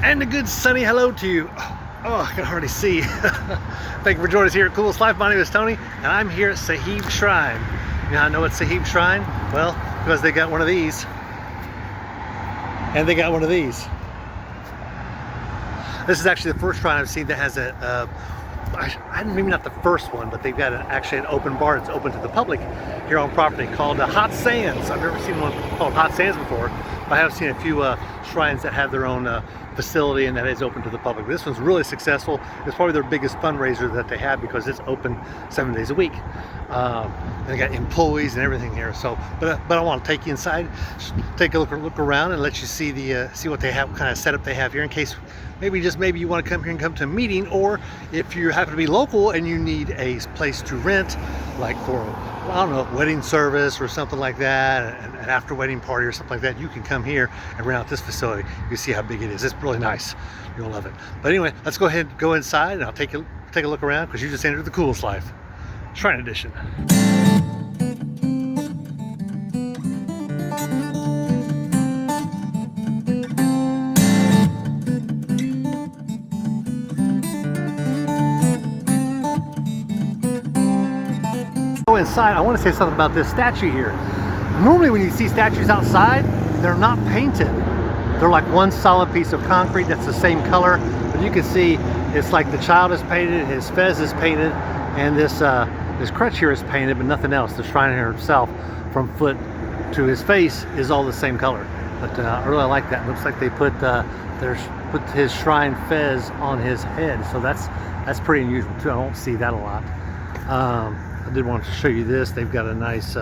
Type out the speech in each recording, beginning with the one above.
And a good sunny hello to you. Oh, I can hardly see. Thank you for joining us here at Coolest Life. My name is Tony, and I'm here at Sahib Shrine. You know how I know it's Sahib Shrine? Well, because they got one of these. And they got one of these. This is actually the first shrine I've seen that has a, maybe not the first one, but they've got actually an open bar that's open to the public here on property called Hot Sands. I've never seen one called Hot Sands before, but I have seen a few shrines that have their own facility and that is open to the public. This one's really successful. It's probably their biggest fundraiser that they have because it's open 7 days a week. And they got employees and everything here. So, but I want to take you inside, take a look around, and let you see see what they have, what kind of setup they have here, in case maybe you want to come here and come to a meeting, or if you happen to be local and you need a place to rent, like for, I don't know, wedding service or something like that, an after wedding party or something like that, you can come here and rent out this facility. You see how big it is. It's really nice. You'll love it. But anyway, let's go ahead and go inside, and I'll take a look around, because you just entered the Coolest Life Shrine Edition. Go inside. I want to say something about this statue here. Normally when you see statues outside, they're not painted. They're like one solid piece of concrete that's the same color. But you can see it's like the child is painted, his fez is painted, and this crutch here is painted, but nothing else. The shrine himself, from foot to his face, is all the same color. But I really like that. It looks like they put his shrine fez on his head, so that's pretty unusual too. I don't see that a lot. I did want to show you this. They've got a nice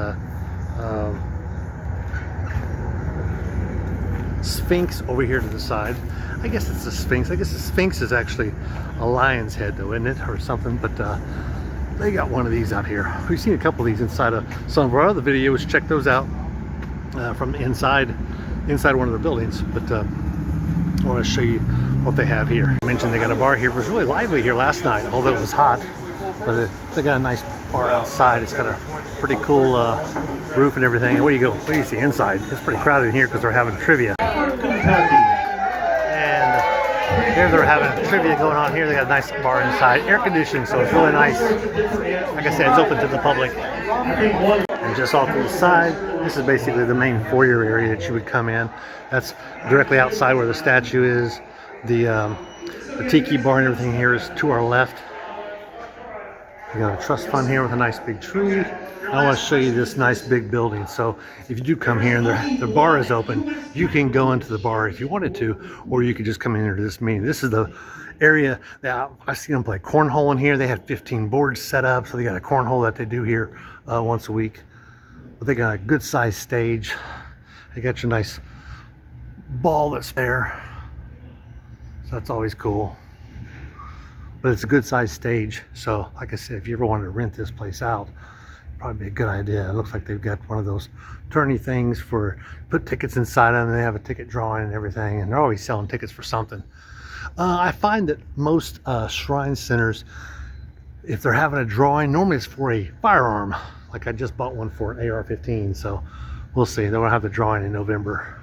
Sphinx over here to the side. I guess it's a Sphinx. I guess the Sphinx is actually a lion's head though, isn't it? Or something, but they got one of these out here. We've seen a couple of these inside of some of our other videos. Check those out from inside one of their buildings. But I want to show you what they have here. I mentioned they got a bar here. It was really lively here last night, although it was hot. But they got a nice bar outside. It's got a pretty cool roof and everything. And what do you see inside? It's pretty crowded in here because they're having trivia. And here they're having trivia going on here. They got a nice bar inside, air conditioning, so it's really nice. Like I said, it's open to the public. And just off to the side, this is basically the main foyer area that you would come in. That's directly outside where the statue is. The Tiki Bar and everything here is to our left. We got a trust fund here with a nice big tree. I want to show you this nice big building. So if you do come here and the bar is open, you can go into the bar if you wanted to, or you could just come in here to this meeting. This is the area that I've seen them play cornhole in here. They had 15 boards set up, so they got a cornhole that they do here once a week. But they got a good sized stage. They got your nice ball that's there. So that's always cool. But it's a good sized stage. So like I said, if you ever wanted to rent this place out, probably be a good idea. It looks like they've got one of those tourney things for put tickets inside them. They have a ticket drawing and everything, and they're always selling tickets for something. I find that most shrine centers, if they're having a drawing, normally it's for a firearm. Like I just bought one for an AR-15, so we'll see. They'll have the drawing in November.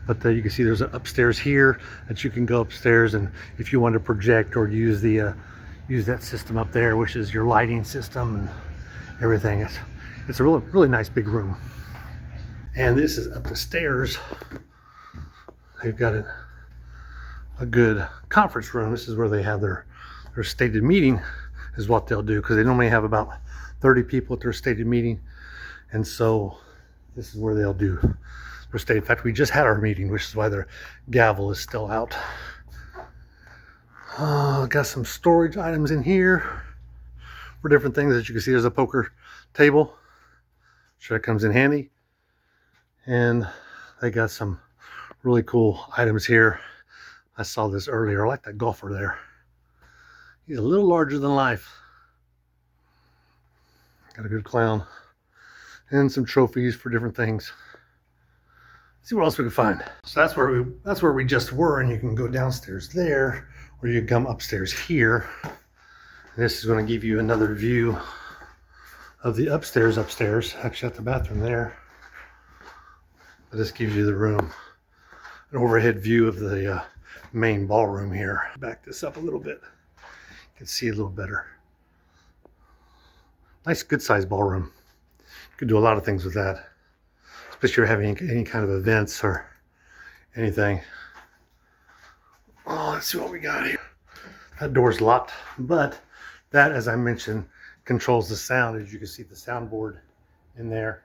But you can see there's an upstairs here that you can go upstairs, and if you want to project or use that system up there, which is your lighting system and everything, it's a really nice big room. And this is up the stairs. They've got a good conference room. This is where they have their stated meeting, is what they'll do, because they normally have about 30 people at their stated meeting, and so this is where they'll do. In fact, we just had our meeting, which is why their gavel is still out. Got some storage items in here for different things. As you can see, there's a poker table. Sure, it comes in handy. And they got some really cool items here. I saw this earlier. I like that golfer there. He's a little larger than life. Got a good clown. And some trophies for different things. See what else we can find. So that's where we just were, and you can go downstairs there, or you can come upstairs here. This is going to give you another view of the upstairs. Actually, at the bathroom there. But this gives you the room, an overhead view of the main ballroom here. Back this up a little bit. You can see a little better. Nice, good-sized ballroom. You could do a lot of things with that, especially if you're having any kind of events or anything. Oh, let's see what we got here. That door's locked, but that, as I mentioned, controls the sound. As you can see, the soundboard in there.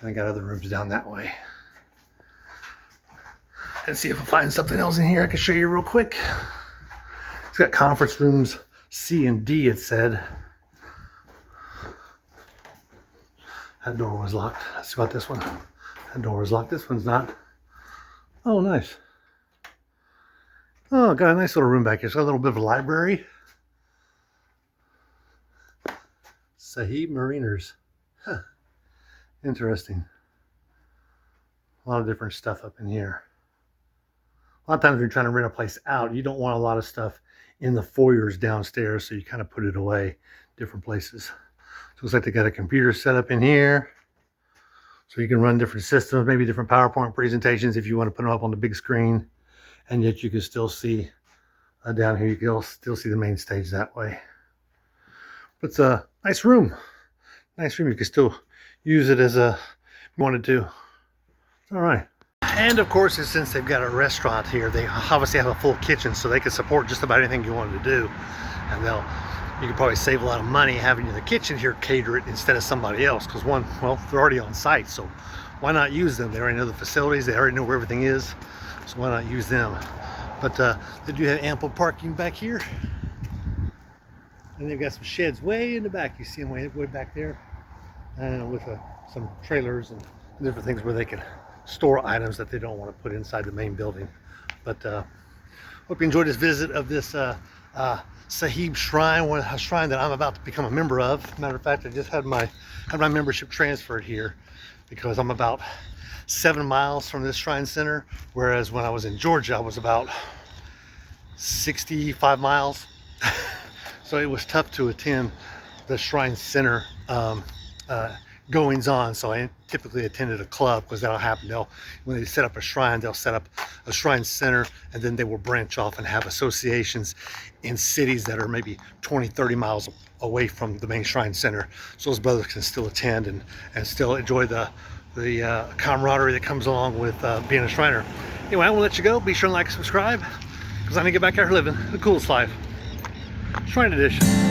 And I got other rooms down that way. Let's see if I find something else in here I can show you real quick. It's got conference rooms C and D, it said. That door was locked. Let's see about this one. That door was locked. This one's not. Oh, nice. Oh, got a nice little room back here. It's got a little bit of a library. Sahib Mariners. Huh. Interesting. A lot of different stuff up in here. A lot of times when you're trying to rent a place out, you don't want a lot of stuff in the foyers downstairs, so you kind of put it away different places. So it looks like they got a computer set up in here, so you can run different systems, maybe different PowerPoint presentations if you want to put them up on the big screen, and yet you can still see down here. You can still see the main stage that way. But it's a nice room. Nice room. You can still use it as a, if you wanted to. All right. And of course, since they've got a restaurant here, they obviously have a full kitchen, so they can support just about anything you wanted to do. And you can probably save a lot of money having the kitchen here cater it instead of somebody else. Because one, well, they're already on site, so why not use them? They already know the facilities, they already know where everything is, so why not use them? But they do have ample parking back here. And they've got some sheds way in the back. You see them way back there, with some trailers and different things where they can store items that they don't want to put inside the main building. But hope you enjoyed this visit of this Sahib Shrine, a shrine that I'm about to become a member of. Matter of fact, I just had my membership transferred here because I'm about 7 miles from this shrine center, whereas when I was in Georgia, I was about 65 miles. So it was tough to attend the shrine center goings on. So I typically attended a club, because that'll happen. When they set up a shrine, they'll set up a shrine center, and then they will branch off and have associations in cities that are maybe 20-30 miles away from the main shrine center, so those brothers can still attend and still enjoy the camaraderie that comes along with being a Shriner. Anyway, I will let you go. Be sure to like and subscribe, because I need to get back out here living the coolest life. Shrine edition.